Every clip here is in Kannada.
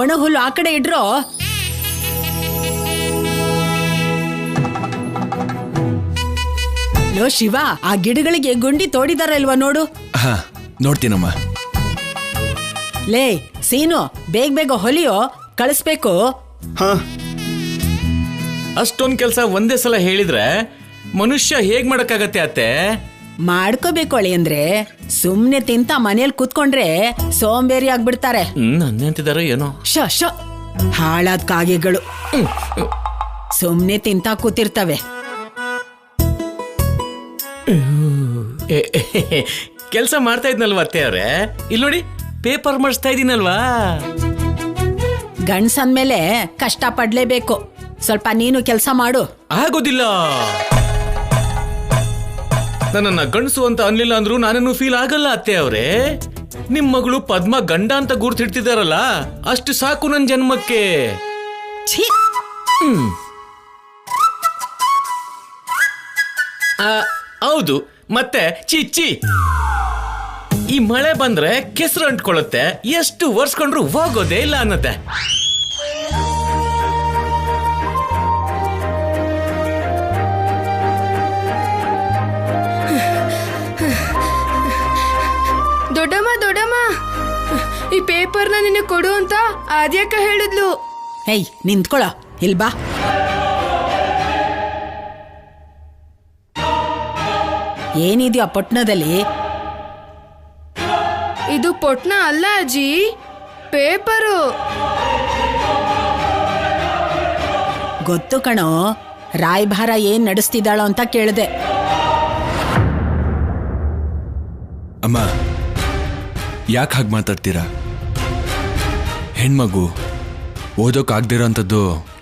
ಒಣ ಹುಲ್ಲು ಆ ಕಡೆ ಇಡ್ರೋ. ಲೋ ಶಿವ, ಆ ಗಿಡಗಳಿಗೆ ಗುಂಡಿ ತೋಡಿದಾರಲ್ವಾ ನೋಡು. ಹಾ, ನೋಡ್ತೀನಮ್ಮ. ಲೇ ಸೀನು, ಬೇಗ ಬೇಗ ಹೊಲಿಯೋ, ಕಳಿಸ್ಬೇಕು. ಹಾ, ಅಷ್ಟೊಂದ್ ಕೆಲ್ಸ ಒಂದೇ ಸಲ ಹೇಳಿದ್ರೆ ಮನುಷ್ಯ ಹೇಗ್ ಮಾಡಕ್ಕಾಗತ್ತೆ ಅತ್ತೆ? ಮಾಡ್ಕೋಬೇಕು ಅಳಿ ಅಂದ್ರೆ ಸುಮ್ನೆ ತಿಂತ ಮನೇಲಿ ಕೂತ್ಕೊಂಡ್ರೆ ಸೋಂಬೇರಿ ಆಗ್ಬಿಡ್ತಾರೆ. ಅನ್ನಂತಿದಾರೋ ಏನೋ. ಶ ಹಾಳಾದ ಕಾಗೆಗಳು ಸುಮ್ನೆ ತಿಂತ ಕೂತಿರ್ತವೆ. ಕೆಲ್ಸ ಮಾಡ್ತಾ ಇದ್ನಲ್ವಾ ಅತ್ತೆ ಅವ್ರೆ? ಇಲ್ಲಿ ನೋಡಿ, ಪೇಪರ್ ಮಾಡಿಸ್ತಾ ಇದೀನಲ್ವಾ. ಗಂಡ್ಸಂದ್ಮೇಲೆ ಕಷ್ಟ ಪಡ್ಲೇಬೇಕು. ಸ್ವಲ್ಪ ನೀನು ಕೆಲಸ ಮಾಡು. ಆಗೋದಿಲ್ಲ. ನನ್ನನ್ನ ಗಂಡಸು ಅಂತ ಅನ್ಲಿಲ್ಲ ಅಂದ್ರೂ ನಾನೇನು ಫೀಲ್ ಆಗಲ್ಲ ಅತ್ತೆ ಅವ್ರೆ. ನಿಮ್ ಮಗಳು ಪದ್ಮ ಗಂಡ ಅಂತ ಗುರ್ತಿಡ್ತಿದಾರಲ್ಲ, ಅಷ್ಟು ಸಾಕು ನನ್ ಜನ್ಮಕ್ಕೆ. ಛೀ! ಹೌದು, ಮತ್ತೆ ಚಿಚ್ಚಿ. ಈ ಮಳೆ ಬಂದ್ರೆ ಕೆಸರು ಅಂಟ್ಕೊಳ್ಳುತ್ತೆ, ಎಷ್ಟು ಒರ್ಸ್ಕೊಂಡ್ರು ಹೋಗೋದೇ ಇಲ್ಲ ಅನ್ನತ್ತೆ. ದೊಡ್ಡಮ್ಮ, ಈ ಪೇಪರ್ನ ನಿನಗೆ ಕೊಡು ಅಂತ ಆದ್ಯಕ್ಕ ಹೇಳಿದ್ಲು. ಹೇಯ್, ನಿಂತ್ಕೊಳ, ಇಲ್ಬಾ. ಏನಿದ್ಯೋ ಆ ಪೊಟ್ಣದಲ್ಲಿ? ಇದು ಪೊಟ್ನ ಅಲ್ಲ ಅಜ್ಜಿ, ಪೇಪರು. ಗೊತ್ತು ಕಣೋ, ರಾಯಭಾರ ಏನ್ ನಡೆಸ್ತಿದ್ದಾಳೋ ಅಂತ ಕೇಳಿದೆ. ಅಮ್ಮ, ಯಾಕೆ ಹಾಗೆ ಮಾತಾಡ್ತೀರಾ? ಹೆಣ್ಮಗು ಓದೋಕ್ಕಾಗ್ದಿರೋ ಅಂಥದ್ದು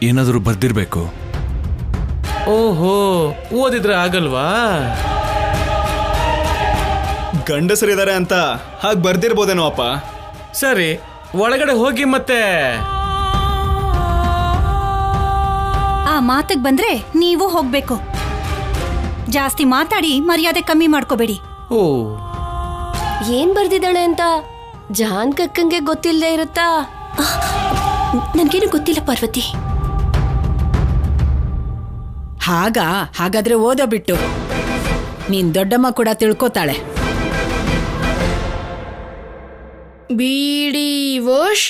ಏನಾದರೂ ಬರ್ದಿರ್ಬೇಕು. ಓಹೋ, ಓದಿದ್ರೆ ಆಗಲ್ವಾ? ಗಂಡಸರಿದ್ದಾರೆ ಅಂತ ಹಾಗೆ ಬರ್ದಿರ್ಬೋದೇನೋ ಅಪ್ಪ. ಸರಿ, ಒಳಗಡೆ ಹೋಗಿ ಮತ್ತೆ. ಆ ಮಾತಿಗೆ ಬಂದ್ರೆ ನೀವು ಹೋಗ್ಬೇಕು. ಜಾಸ್ತಿ ಮಾತಾಡಿ ಮರ್ಯಾದೆ ಕಮ್ಮಿ ಮಾಡ್ಕೋಬೇಡಿ. ಓ, ಏನ್ ಬರ್ದಿದ್ದಾಳೆ ಅಂತ ಜಾನ್ ಕಕ್ಕಂಗೆ ಗೊತ್ತಿಲ್ಲದೆ ಇರುತ್ತಾ? ನನ್ಗೇನು ಗೊತ್ತಿಲ್ಲ ಪಾರ್ವತಿ. ಹಾಗಾದ್ರೆ ಓದೋ ಬಿಟ್ಟು ನೀನ್ ದೊಡ್ಡಮ್ಮ ಕೂಡ ತಿಳ್ಕೋತಾಳೆ. ಬೀಡಿ ವಾಶ್.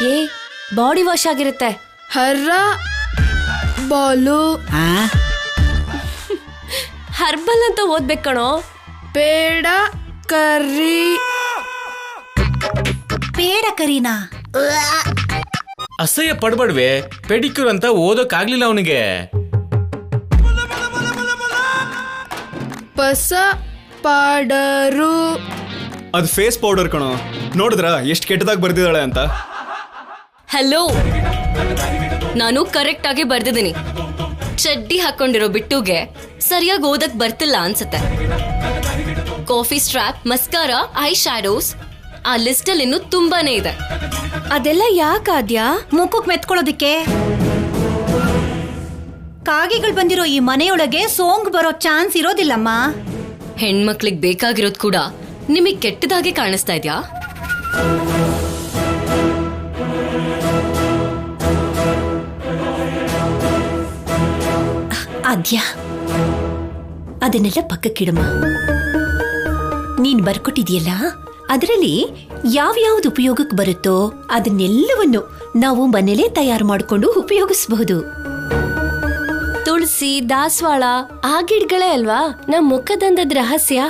ಏ, ಬಾಡಿ ವಾಶ್ ಆಗಿರುತ್ತೆ. ಹರ್ರ ಬಾಲು. ಹರ್ಬಲ್ ಅಂತ ಓದ್ಬೇಕು ಕಣೋ. ಪೇಡ ಕರ್ರಿ. ಬೇಡ ಕರೀನಾ. ಅಸಹ್ಯ ಪಡ್ಬಡ್ವೆ. ಪೆಡಿಕ್ಯೂರ್ ಅಂತ ಓದೋಕ್ಕಾಗ್ಲಿಲ್ಲ ಅವನಿಗೆ. ಪಸ ಪಾಡರು. ಅದು ಫೇಸ್ ಪೌಡರ್ ಕಣೋ. ನೋಡಿದ್ರ ಎಷ್ಟು ಕೆಟ್ಟದಾಗಿ ಬರ್ದಿದ್ದಾಳೆ ಅಂತ. ಹಲೋ, ನಾನು ಕರೆಕ್ಟ್ ಆಗಿ ಬರ್ದಿದ್ದೀನಿ. ಚಡ್ಡಿ ಹಾಕೊಂಡಿರೋ ಬಿಟ್ಟುಗೆ ಸರಿಯಾಗಿ ಓದಕ್ ಬರ್ತಿಲ್ಲ ಅನ್ಸುತ್ತೆ. ಕಾಫಿ ಸ್ಟ್ರಾಪ್, ಮಸ್ಕಾರಾ, ಐ ಶ್ಯಾಡೋಸ್, ಆ ಲಿಸ್ಟ್ ಅಲ್ಲಿ ಇನ್ನು ತುಂಬಾನೇ ಇದೆ. ಅದೆಲ್ಲ ಯಾಕಾದ್ಯಾ? ಮುಖಕ್ಕೆ ಮೆತ್ಕೊಳ್ಳೋದಿಕ್ಕೆ. ಕಾಗೆಗಳು ಬಂದಿರೋ ಈ ಮನೆಯೊಳಗೆ ಸೋಂಗ್ ಬರೋ ಚಾನ್ಸ್ ಇರೋದಿಲ್ಲಮ್ಮ. ಹೆಣ್ಮಕ್ಳಿಗೆ ಬೇಕಾಗಿರೋದು ಕೂಡ ನಿಮಗ್ ಕೆಟ್ಟದಾಗೆ ಕಾಣಿಸ್ತಾ ಇದ್ಯಾ? ಆದ್ಯಾ, ಅದನ್ನೆಲ್ಲ ಪಕ್ಕಕ್ಕಿಡಮ್ಮ. ನೀನ್ ಬರ್ಕೊಟ್ಟಿದ್ಯಲ್ಲ, ಅದರಲ್ಲಿ ಯಾವ್ಯಾವ್ದು ಉಪಯೋಗಕ್ಕೆ ಬರುತ್ತೋ ಅದನ್ನೆಲ್ಲವನ್ನು ನಾವು ಮನೇಲೇ ತಯಾರು ಮಾಡಿಕೊಂಡು ಉಪಯೋಗಿಸಬಹುದು. ತುಳಸಿ, ದಾಸವಾಳ ಆ ಗಿಡಗಳೇ ಅಲ್ವಾ ನಮ್ ಮುಖದಂದದ ರಹಸ್ಯ.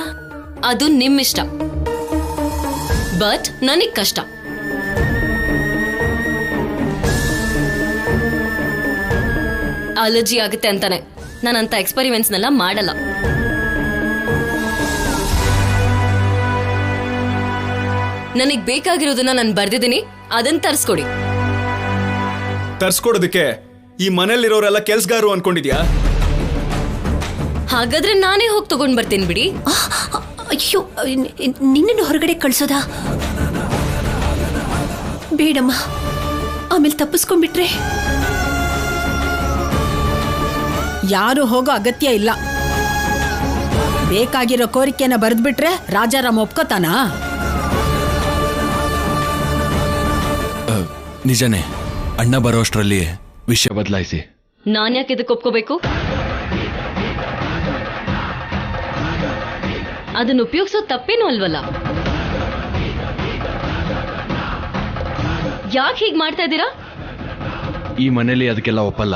ಅದು ನಿಮ್ಮಿಷ್ಟ, ಬಟ್ ನನಗ್ ಕಷ್ಟ. ಅಲರ್ಜಿ ಆಗುತ್ತೆ ಅಂತಾನೆ ನಾನಂತ ಎಕ್ಸ್ಪೆರಿಮೆಂಟ್ಸ್ನೆಲ್ಲ ಮಾಡಲ್ಲ. ನನಗ್ ಬೇಕಾಗಿರೋದನ್ನ ನಾನು ಬರ್ದಿದ್ದೀನಿ, ಅದನ್ನ ತರಿಸ್ಕೊಡಿ. ತರ್ಸ್ಕೊಡೋದಕ್ಕೆ ಈ ಮನೇಲಿರೋರೆಲ್ಲ ಕೆಲ್ಸಗಾರರು ಅನ್ಕೊಂಡಿದ್ಯಾ? ಹಾಗಾದ್ರೆ ನಾನೇ ಹೋಗಿ ತಗೊಂಡ್ ಬರ್ತೀನಿ ಬಿಡಿ. ಅಯ್ಯೋ, ನಿನ್ನನ್ನು ಹೊರಗಡೆ ಕಳ್ಸೋದಾ? ಬೇಡಮ್ಮ, ಆಮೇಲೆ ತಪ್ಪಿಸ್ಕೊಂಡ್ಬಿಟ್ರೆ. ಯಾರು ಹೋಗೋ ಅಗತ್ಯ ಇಲ್ಲ. ಬೇಕಾಗಿರೋ ಕೋರಿಕೆನ ಬರೆದ್ಬಿಟ್ರೆ ರಾಜಾರಾಮ್ ಒಪ್ಕೋತಾನ? ನಿಜನೇ, ಅಣ್ಣ ಬರೋಷ್ಟರಲ್ಲಿ ವಿಷಯ ಬದಲಾಯಿಸಿ. ನಾನ್ ಯಾಕೆ ಇದಕ್ಕೆ ಒಪ್ಕೋಬೇಕು? ಅದನ್ನ ಉಪಯೋಗಿಸೋ ತಪ್ಪೇನೂ ಅಲ್ವಲ್ಲ. ಯಾಕೆ ಹೀಗ್ ಮಾಡ್ತಾ ಇದ್ದೀರಾ? ಈ ಮನೇಲಿ ಅದಕ್ಕೆಲ್ಲ ಒಪ್ಪಲ್ಲ.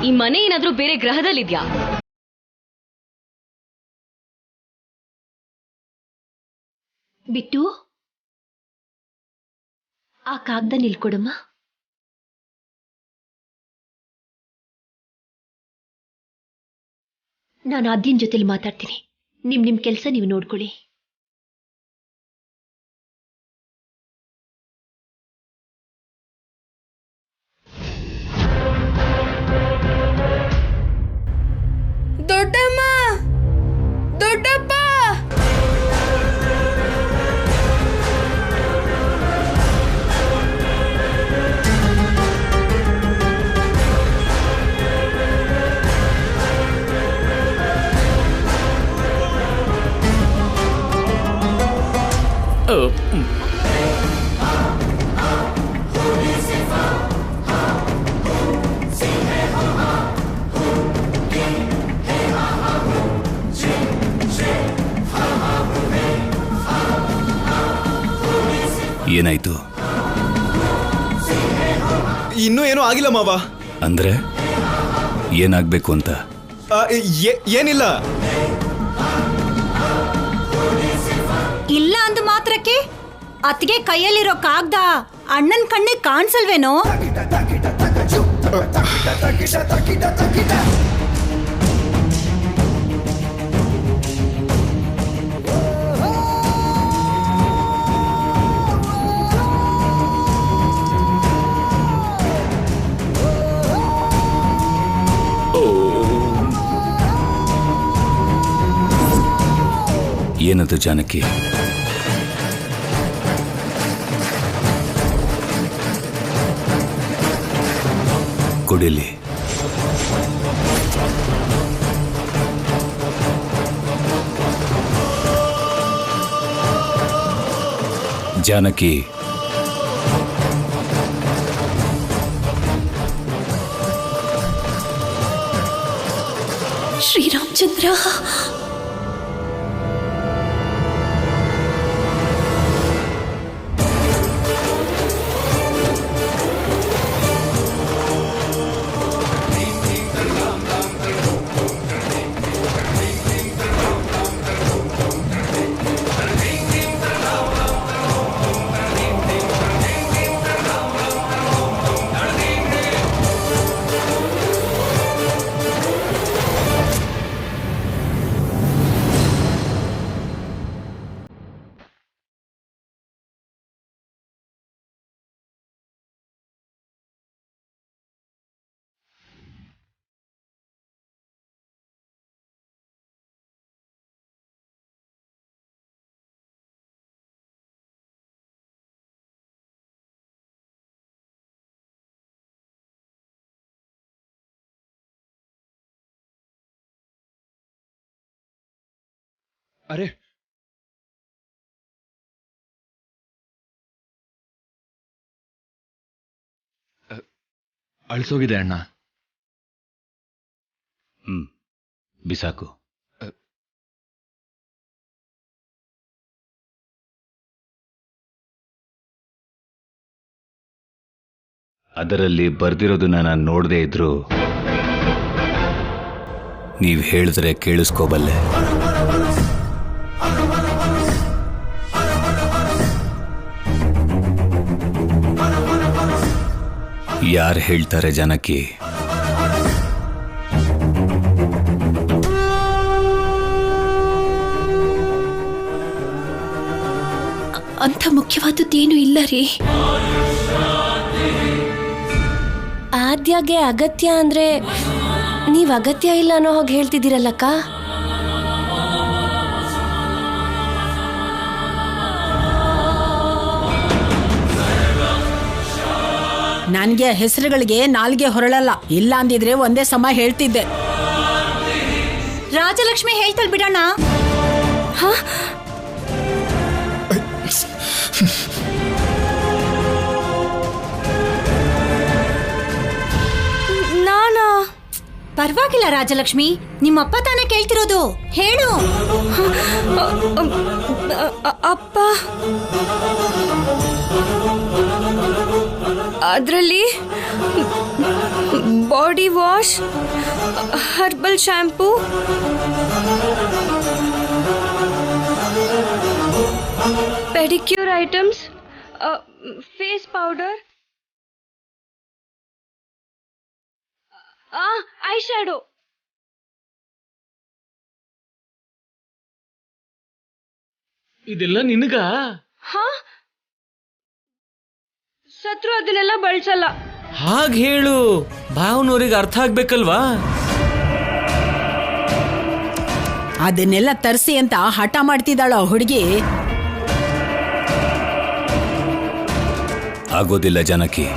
ಈ ಮನೆ ಏನಾದ್ರೂ ಬೇರೆ ಗ್ರಹದಲ್ಲಿದ್ಯಾ? ಬಿಟ್ಟು ಆ ಕಾಗ್ದ ನಿಲ್ಕೊಡಮ್ಮ. ನಾನು ಆದ್ಯನ್ ಜೊತೆಲಿ ಮಾತಾಡ್ತೀನಿ. ನಿಮ್ ಕೆಲಸ ನೀವು ನೋಡ್ಕೊಳ್ಳಿ. ದೊಡ್ಡಮ್ಮ, ದೊಡ್ಡಪ್ಪ, ಏನಾಯ್ತು? ಇನ್ನೂ ಏನೂ ಆಗಿಲ್ಲ ಮಾವ. ಅಂದ್ರೆ ಏನಾಗ್ಬೇಕು ಅಂತ? ಏನಿಲ್ಲ. ಇಲ್ಲ ಅಂದ ಮಾತ್ರಕ್ಕೆ ಅತ್ತಿಗೆ ಕೈಯಲ್ಲಿರೋ ಕಾಗ್ದ ಅಣ್ಣನ್ ಕಣ್ಣಿಗೆ ಕಾಣಿಸಲ್ವೇನೋ? ಏನದು ಜಾನಕಿ? ಕೊಡಿಲಿ. ಜಾನಕಿ, ಶ್ರೀರಾಮಚಂದ್ರ, ಅರೆ, ಅಳ್ಸೋಗಿದೆ ಅಣ್ಣ. ಬಿಸಾಕು. ಅದರಲ್ಲಿ ಬರ್ದಿರೋದನ್ನ ನಾನು ನೋಡದೇ ಇದ್ರು ನೀವು ಹೇಳಿದ್ರೆ ಕೇಳಿಸ್ಕೋಬಲ್ಲೆ. ಯಾರು ಹೇಳ್ತಾರೆ ಜಾನಕಿ? ಅಂಥ ಮುಖ್ಯವಾದದ್ದೇನು ಇಲ್ಲ ರೀ. ಆದ್ಯಾಗೆ ಅಗತ್ಯ ಅಂದ್ರೆ ನೀವ್ ಅಗತ್ಯ ಇಲ್ಲ ಅನ್ನೋ ಹೋಗಿ ಹೇಳ್ತಿದ್ದೀರಲ್ಲಕ್ಕ. ನನ್ಗೆ ಹೆಸರುಗಳಿಗೆ ನಾಲ್ಗೆ ಹೊರಳಲ್ಲ. ಇಲ್ಲ ಅಂದಿದ್ರೆ ಒಂದೇ ಸಮ ಹೇಳ್ತಿದ್ದೆ. ರಾಜಲಕ್ಷ್ಮಿ ಹೇಳ್ತಾಳ್ ಬಿಡೋಣ. ಪರವಾಗಿಲ್ಲ ರಾಜಲಕ್ಷ್ಮಿ, ನಿಮ್ಮಪ್ಪ ತಾನೇ ಕೇಳ್ತಿರೋದು, ಹೇಳು. ಅಪ್ಪ ಅದರಲ್ಲಿ body wash, herbal shampoo, pedicure items, face powder, eye shadow. ಇದೆಲ್ಲ ನಿನಗ? ಸತ್ರು ಅದನ್ನೆಲ್ಲ ಬಳಸಲ್ಲ. ಹಾಗೆ ಹೇಳು, ಭಾವನವ್ರಿಗೆ ಅರ್ಥ ಆಗ್ಬೇಕಲ್ವಾ? ಅದನ್ನೆಲ್ಲ ತರಿಸಿ ಅಂತ ಹಠ ಮಾಡ್ತಿದ್ದಾಳೋ ಹುಡುಗಿ. ಆಗೋದಿಲ್ಲ ಜಾನಕಿ.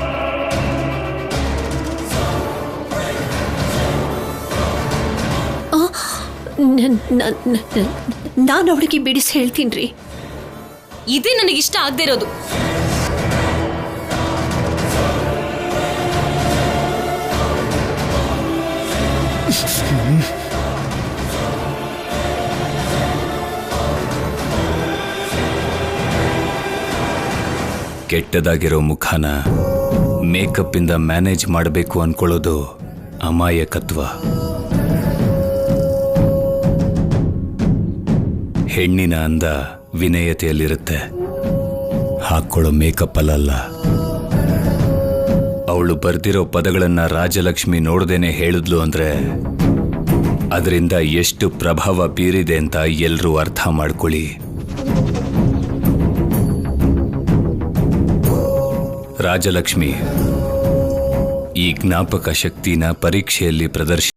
ನಾನು ಅವಳಿಗೆ ಬಿಡಿಸಿ ಹೇಳ್ತೀನಿ. ಇದೇ ನನಗಿಷ್ಟ ಆಗದೆ ಇರೋದು. ಕೆಟ್ಟದಾಗಿರೋ ಮುಖನ ಮೇಕಪ್ ಇಂದ ಮ್ಯಾನೇಜ್ ಮಾಡಬೇಕು ಅನ್ಕೊಳ್ಳೋದು ಅಮಾಯಕತ್ವ. ಹೆಣ್ಣಿನ ಅಂದ ವಿನಯತೆಯಲ್ಲಿರುತ್ತೆ, ಹಾಕೊಳ್ಳೋ ಮೇಕಪ್ ಅಲ್ಲ. ಅವಳು ಬರ್ದಿರೋ ಪದಗಳನ್ನ ರಾಜಲಕ್ಷ್ಮಿ ನೋಡ್ದೇನೆ ಹೇಳಿದ್ಲು ಅಂದ್ರೆ ಅದರಿಂದ ಎಷ್ಟು ಪ್ರಭಾವ ಬೀರಿದೆ ಅಂತ ಎಲ್ರೂ ಅರ್ಥ ಮಾಡ್ಕೊಳ್ಳಿ. ರಾಜಲಕ್ಷ್ಮಿ ಈ ಜ್ಞಾಪಕ ಶಕ್ತಿನ ಪರೀಕ್ಷೆಯಲ್ಲಿ ಪ್ರದರ್ಶನ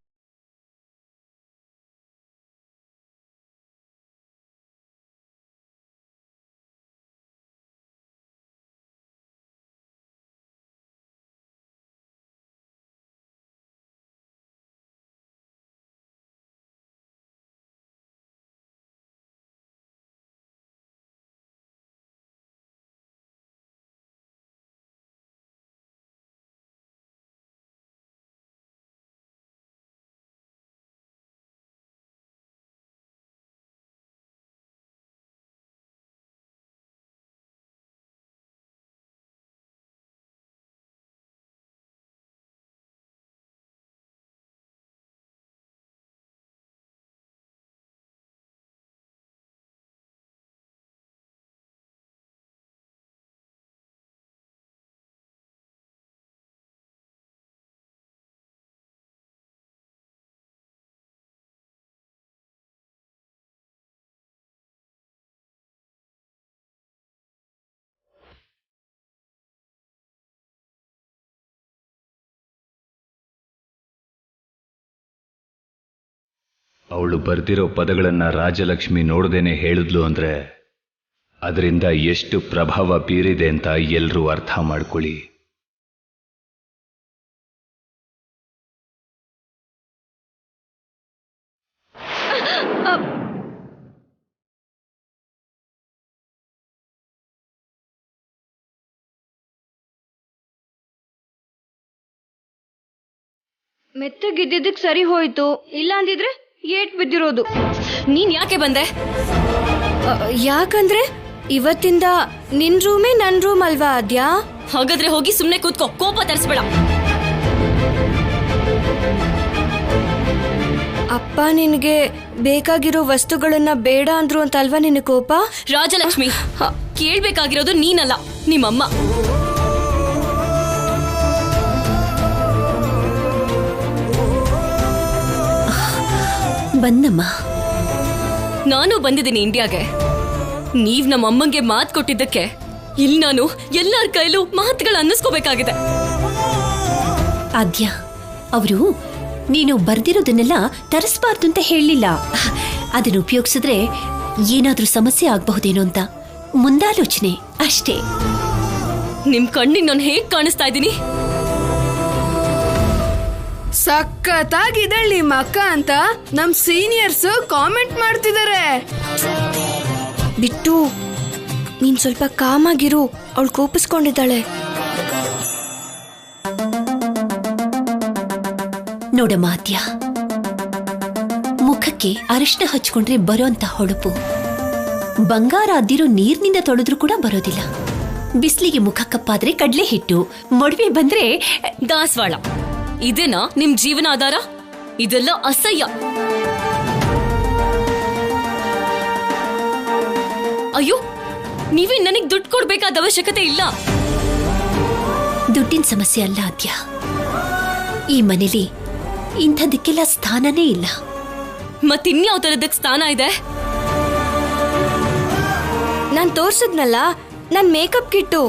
ಅವಳು ಬರ್ದಿರೋ ಪದಗಳನ್ನ ರಾಜಲಕ್ಷ್ಮಿ ನೋಡ್ದೇನೆ ಹೇಳಿದ್ಲು ಅಂದ್ರೆ ಅದರಿಂದ ಎಷ್ಟು ಪ್ರಭಾವ ಬೀರಿದೆ ಅಂತ ಎಲ್ರೂ ಅರ್ಥ ಮಾಡ್ಕೊಳ್ಳಿ. ಮೆತ್ತಗಿದ್ದಿದ್ದಕ್ಕೆ ಸರಿ ಹೋಯ್ತು, ಇಲ್ಲ ಅಂದಿದ್ರೆ ಏಟ್ ಬಿದ್ದಿರೋದು. ನೀನ್ ಯಾಕೆ ಬಂದೆ? ಯಾಕಂದ್ರೆ ಇವತ್ತಿಂದ ನಿನ್ ರೂಮೇ ನನ್ ರೂಮ್ ಅಲ್ವಾ ಅದ್ಯಾ? ಹಾಗಾದ್ರೆ ಹೋಗಿ ಸುಮ್ನೆ ಕೂತ್ಕೋ, ಕೋಪ ತರಿಸ್ಬೇಡ. ಅಪ್ಪ ನಿನಗೆ ಬೇಕಾಗಿರೋ ವಸ್ತುಗಳನ್ನ ಬೇಡ ಅಂದ್ರು ಅಂತ ಅಲ್ವಾ ನಿನ್ನ ಕೋಪ? ರಾಜಲಕ್ಷ್ಮಿ, ಕೇಳ್ಬೇಕಾಗಿರೋದು ನೀನಲ್ಲ, ನಿಮ್ಮಮ್ಮ. ಬಂದಮ್ಮ. ನಾನು ಬಂದಿದ್ದೀನಿ ಇಂಡಿಯಾಗೆ. ನೀವ್ ನಮ್ಮ ಅಮ್ಮಂಗೆ ಮಾತು ಕೊಟ್ಟಿದ್ದಕ್ಕೆ ಇಲ್ಲಿ ನಾನು ಎಲ್ಲರ ಕೈಲೂ ಮಾತುಗಳು ಅನ್ನಿಸ್ಕೋಬೇಕಾಗಿದೆ. ಆದ್ಯ, ಅವರು ನೀನು ಬರ್ದಿರೋದನ್ನೆಲ್ಲ ತರಿಸ್ಬಾರ್ದು ಅಂತ ಹೇಳಲಿಲ್ಲ. ಅದನ್ನು ಉಪಯೋಗಿಸಿದ್ರೆ ಏನಾದ್ರೂ ಸಮಸ್ಯೆ ಆಗಬಹುದೇನೋ ಅಂತ ಮುಂದಾಲೋಚನೆ ಅಷ್ಟೇ. ನಿಮ್ ಕಣ್ಣಿಗೆ ನಾನು ಹೇಗ್ ಕಾಣಿಸ್ತಾ ಇದ್ದೀನಿ? ಸಖತ್ತಾಗಿದ್ದಾಳೆ ನಿಮ್ಮ ಅಕ್ಕ ಅಂತ ನಮ್ ಸೀನಿಯರ್ಸ್ ಕಾಮೆಂಟ್ ಮಾಡ್ತಿದ್ದಾರೆ. ಬಿಟ್ಟು ನೀನ್ ಸ್ವಲ್ಪ ಕಾಮಾಗಿರು, ಅವಳು ಕೋಪಿಸ್ಕೊಂಡಿದ್ದಾಳೆ. ನೋಡಮ್ಮ ಆದ್ಯ, ಮುಖಕ್ಕೆ ಅರಿಶಿನ ಹಚ್ಕೊಂಡ್ರೆ ಬರೋಂತ ಹೊಳಪು ಬಂಗಾರ ಅದ್ದಿರೋ ನೀರ್ನಿಂದ ತೊಳೆದ್ರೂ ಕೂಡ ಬರೋದಿಲ್ಲ. ಬಿಸಿಲಿಗೆ ಮುಖ ಕಪ್ಪಾದ್ರೆ ಕಡ್ಲೆ ಹಿಟ್ಟು, ಮೊಡವೆ ಬಂದ್ರೆ ದಾಸವಾಳ. ಇದೇನಾ ನಿಮ್ ಜೀವನ ಆಧಾರ? ಇದೆಲ್ಲ ಅಸಹ್ಯ. ಅಯ್ಯೋ, ನೀವೇ ನನಗ್ ದುಡ್ಡು ಕೊಡ್ಬೇಕಾದ ಅವಶ್ಯಕತೆ ಇಲ್ಲ. ದುಡ್ಡಿನ ಸಮಸ್ಯೆ ಅಲ್ಲ ಆದ್ಯ, ಈ ಮನೇಲಿ ಇಂಥದಕ್ಕೆಲ್ಲ ಸ್ಥಾನನೇ ಇಲ್ಲ. ಮತ್ತಿನ್ಯಾವ ತರದಕ್ ಸ್ಥಾನ ಇದೆ? ನಾನ್ ತೋರ್ಸದ್ನಲ್ಲ ನನ್ ಮೇಕಪ್ ಕಿಟ್ಟು.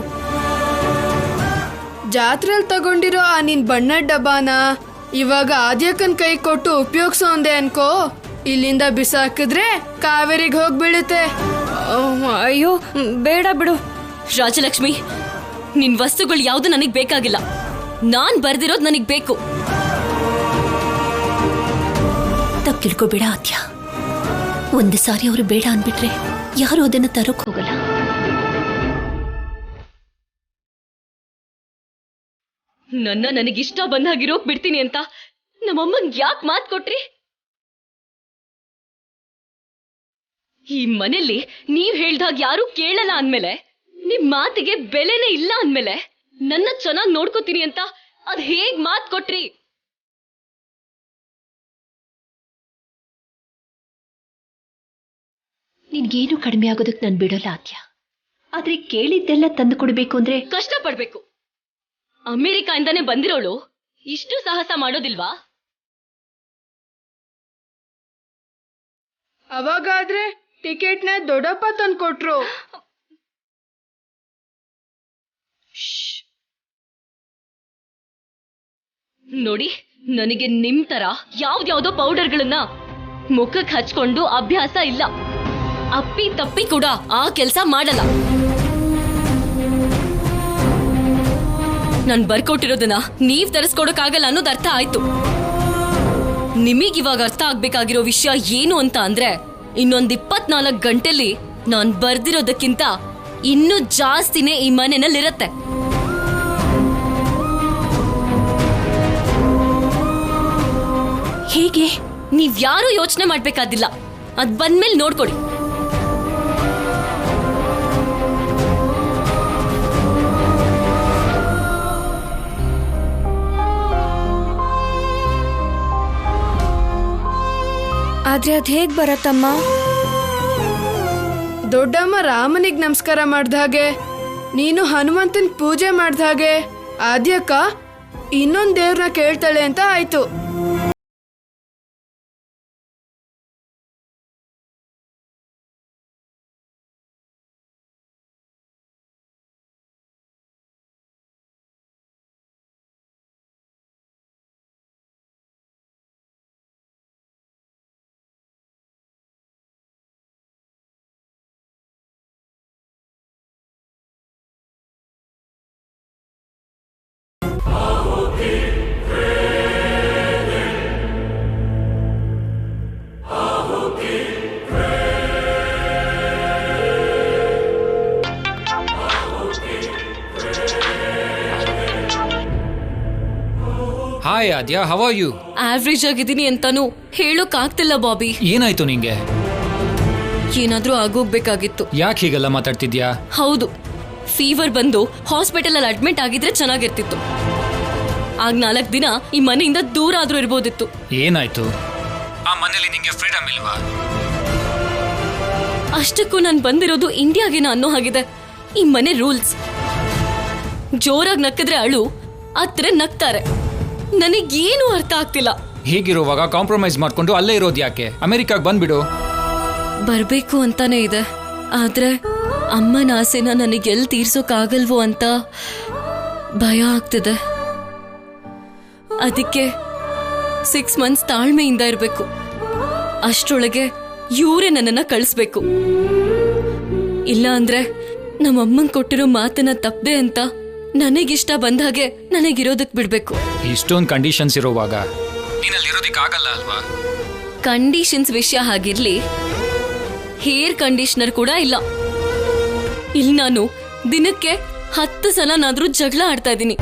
ಜಾತ್ರೆಲ್ ತಗೊಂಡಿರೋ ಆ ನಿನ್ ಬಣ್ಣದ ಡಬ್ಬಾನ ಇವಾಗ ಆದ್ಯಕ್ಕನ್ ಕೈ ಕೊಟ್ಟು ಉಪಯೋಗಿಸೋ ಅಂದೆ ಅನ್ಕೋ, ಇಲ್ಲಿಂದ ಬಿಸಾಕಿದ್ರೆ ಕಾವೇರಿಗೆ ಹೋಗ್ ಬೀಳುತ್ತೆ. ಅಯ್ಯೋ ಬೇಡ ಬಿಡು. ರಾಜಲಕ್ಷ್ಮಿ, ನಿನ್ ವಸ್ತುಗಳು ಯಾವ್ದು ನನಗ್ ಬೇಕಾಗಿಲ್ಲ. ನಾನ್ ಬರ್ದಿರೋದ್ ನನಗ್ ಬೇಕು. ತಪ್ಪು ತಿಳ್ಕೊಬೇಡ ಆದ್ಯ, ಒಂದು ಸಾರಿ ಅವರು ಬೇಡ ಅನ್ಬಿಟ್ರೆ ಯಾರು ಅದನ್ನ ತರೋಕ್ ಹೋಗಲ್ಲ. ನನಗಿಷ್ಟ ಬಂದಾಗಿರೋಕ್ ಬಿಡ್ತೀನಿ ಅಂತ ನಮ್ಮಮ್ಮಂಗ್ ಯಾಕೆ ಮಾತ್ ಕೊಟ್ರಿ? ಈ ಮನೆಯಲ್ಲಿ ನೀವ್ ಹೇಳ್ದಾಗ ಯಾರು ಕೇಳಲ್ಲ ಅಂದ್ಮೇಲೆ, ನಿಮ್ ಮಾತಿಗೆ ಬೆಲೆನೇ ಇಲ್ಲ ಅಂದ್ಮೇಲೆ ನನ್ನ ಚೆನ್ನಾಗ್ ನೋಡ್ಕೋತೀನಿ ಅಂತ ಅದ್ ಹೇಗ್ ಮಾತ್ ಕೊಟ್ರಿ? ನಿನ್ಗೇನು ಕಡಿಮೆ ಆಗೋದಕ್ಕೆ ನಾನು ಬಿಡೋಲ್ಲ ಆದ್ಯ, ಆದ್ರೆ ಕೇಳಿದ್ದೆಲ್ಲ ತಂದು ಕೊಡ್ಬೇಕು ಅಂದ್ರೆ ಕಷ್ಟ ಪಡ್ಬೇಕು. ಅಮೆರಿಕ ಇಂದಾನೆ ಬಂದಿರೋಳು ಇಷ್ಟು ಸಾಹಸ ಮಾಡೋದಿಲ್ವಾ? ಅವಾಗಾದ್ರೆ ಟಿಕೆಟ್ನ ದೊಡ್ಡಪ್ಪ ತಂದ್ಕೊಟ್ರು. ನೋಡಿ, ನನಗೆ ನಿಮ್ ತರ ಯಾವ್ದ್ಯಾವ್ದೋ ಪೌಡರ್ಗಳನ್ನ ಮುಖಕ್ಕೆ ಹಚ್ಕೊಂಡು ಅಭ್ಯಾಸ ಇಲ್ಲ. ಅಪ್ಪಿ ತಪ್ಪಿ ಕೂಡ ಆ ಕೆಲ್ಸ ಮಾಡಲ್ಲ. ನಾನ್ ಬರ್ಕೊಟ್ಟಿರೋದನ್ನ ನೀವ್ ತರಿಸ್ಕೊಡಕ್ಕಾಗಲ್ಲ ಅನ್ನೋದು ಅರ್ಥ ಆಯ್ತು. ನಿಮಗಿವಾಗ ಅರ್ಥ ಆಗ್ಬೇಕಾಗಿರೋ ವಿಷಯ ಏನು ಅಂತ ಅಂದ್ರೆ, ಇನ್ನೊಂದ್ 24 ಗಂಟೆಲಿ ನಾನ್ ಬರ್ದಿರೋದಕ್ಕಿಂತ ಇನ್ನೂ ಜಾಸ್ತಿನೇ ಈ ಮನೆಯಲ್ಲಿರತ್ತೆ. ಹೇಗೆ? ನೀವ್ಯಾರೂ ಯೋಚನೆ ಮಾಡ್ಬೇಕಾದಿಲ್ಲ, ಅದ್ ಬಂದ್ಮೇಲೆ ನೋಡ್ಕೊಡಿ. ಆದ್ರೆ ಅದ್ ಹೇಗ್ ಬರತ್ತಮ್ಮ? ದೊಡ್ಡಮ್ಮ ರಾಮನಿಗ್ ನಮಸ್ಕಾರ ಮಾಡ್ದ ಹಾಗೆ, ನೀನು ಹನುಮಂತನ್ ಪೂಜೆ ಮಾಡ್ದ ಹಾಗೆ ಆದ್ಯಕ್ಕ ಇನ್ನೊಂದ್ ದೇವ್ರನ್ನ ಕೇಳ್ತಾಳೆ ಅಂತ ಆಯ್ತು. Hi Aadya, how are you? Average ಆಗಿದ್ದೀನಿ ಅಂತಾನು ಹೇಳೋಕ್ ಆಗ್ತಿಲ್ಲ ಬಾಬಿ. ಏನಾಯ್ತು ನಿಂಗೆ? ಏನಾದ್ರೂ ಆಗೋಗ್ಬೇಕಾಗಿತ್ತು. ಯಾಕೆ ಹೀಗೆಲ್ಲ ಮಾತಾಡ್ತಿದ್ಯಾ? ಹೌದು, ಫೀವರ್ ಬಂದು ಹಾಸ್ಪಿಟಲ್ ಅಲ್ಲಿ ಅಡ್ಮಿಟ್ ಆಗಿದ್ರೆ ಚೆನ್ನಾಗಿರ್ತಿತ್ತು. ಆಗ 4 ದಿನ ಈ ಮನೆಯಿಂದ ದೂರ ಆದ್ರೂ ಇರ್ಬೋದಿತ್ತು. ಏನಾಯ್ತು? ಆ ಮನೇಲಿ ನಿಂಗೆ ಫ್ರೀಡಮ್ ಇಲ್ವಾ? ಅಷ್ಟಕ್ಕೂ ನಾನು ಬಂದಿರೋದು ಇಂಡಿಯಾಗೇನ ಅನ್ನೋ ಹಾಗಿದೆ ಈ ಮನೆ ರೂಲ್ಸ್. ಜೋರಾಗಿ ನಕ್ಕಿದ್ರೆ ಅಳು, ಹತ್ರ ನಗ್ತಾರೆ. ನನಗೇನು ಅರ್ಥ ಆಗ್ತಿಲ್ಲ. ಹೀಗಿರುವಾಗ ಕಾಂಪ್ರಮೈಸ್ ಮಾಡ್ಕೊಂಡು ಅಲ್ಲೇ ಇರೋದು ಯಾಕೆ? ಅಮೆರಿಕಾಗ್ ಬಂದ್ಬಿಡು. ಬರ್ಬೇಕು ಅಂತಾನೆ ಇದೆ, ಆದ್ರೆ ಅಮ್ಮನ ಆಸೆನ ನನಗೆಲ್ಲಿ ತೀರ್ಸೋಕಾಗಲ್ವೋ ಅಂತ ಭಯ ಆಗ್ತಿದೆ. ಅದಕ್ಕೆ 6 ಮಂತ್ಸ್ ತಾಳ್ಮೆಯಿಂದ ಇರಬೇಕು. ಅಷ್ಟರೊಳಗೆ ಇವರೇ ನನ್ನನ್ನ ಕಳಿಸ್ಬೇಕು. ಇಲ್ಲ ಅಂದ್ರೆ ನಮ್ಮಮ್ಮಂಗ್ ಕೊಟ್ಟಿರೋ ಮಾತನ್ನ ತಪ್ಪದೆ ಅಂತ ನನಗಿಷ್ಟ ಬಂದಾಗೆ ನನಗಿರೋದಕ್ ಬಿಡ್ಬೇಕು. ಇಷ್ಟೊಂದು ಕಂಡೀಷನ್ಸ್ ಇರೋವಾಗ ನೀನಲ್ಲಿರೋದಕ್ಕಾಗಲ್ಲ ಅಲ್ವಾ? ಕಂಡೀಷನ್ಸ್ ವಿಷಯ ಹಾಗಿರ್ಲಿ, ಹೇರ್ ಕಂಡೀಷನರ್ ಕೂಡ ಇಲ್ಲ. ಇಲ್ಲಿ ನಾನು ದಿನಕ್ಕೆ 10 ಸಲನಾದ್ರೂ ಜಗಳ ಆಡ್ತಾ ಇದ್ದೀನಿ.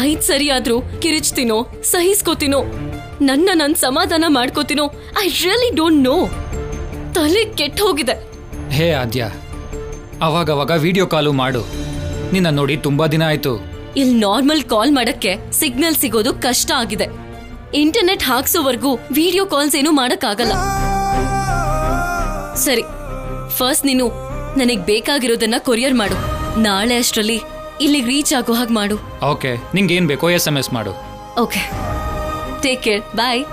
5 ಸರಿ ಆದ್ರೂ ಕಿರಿಚ್ತೀನೋ ಸಹಿಸ್ಕೋತೀನೋ ನನ್ನ ಸಮಾಧಾನ ಮಾಡ್ಕೋತೀನೋ ಐ ರಿಯಲಿ ಡೋಂಟ್ ನೋ. ತಲೆ ಕೆಟ್ಟ ಹೋಗಿದೆ. ಹೇ ಆದ್ಯ, ಅವಾಗವಾಗ ವಿಡಿಯೋ ಕಾಲು ಮಾಡು. ನಿನ್ನ ನೋಡಿ ತುಂಬಾ ದಿನ ಆಯ್ತು. ಇಲ್ಲಿ ನಾರ್ಮಲ್ ಕಾಲ್ ಮಾಡಕ್ಕೆ ಸಿಗ್ನಲ್ ಸಿಗೋದು ಕಷ್ಟ ಆಗಿದೆ. ಇಂಟರ್ನೆಟ್ ಹಾಕ್ಸೋವರೆಗೂ ವಿಡಿಯೋ ಕಾಲ್ಸ್ ಏನು ಮಾಡಕ್ಕಾಗಲ್ಲ. ಸರಿ, ಫಸ್ಟ್ ನೀನು ನನಗ್ ಬೇಕಾಗಿರೋದನ್ನ ಕೊರಿಯರ್ ಮಾಡು. ನಾಳೆ ಅಷ್ಟರಲ್ಲಿ ಇಲ್ಲಿಗೆ ರೀಚ್ ಆಗೋ ಹಾಗೆ ಮಾಡು. ಓಕೆ, ನಿಂಗೆ ಏನ್ ಬೇಕೋ SMS ಮಾಡು. ಓಕೆ, ಟೇಕ್ ಕೇರ್, ಬಾಯ್.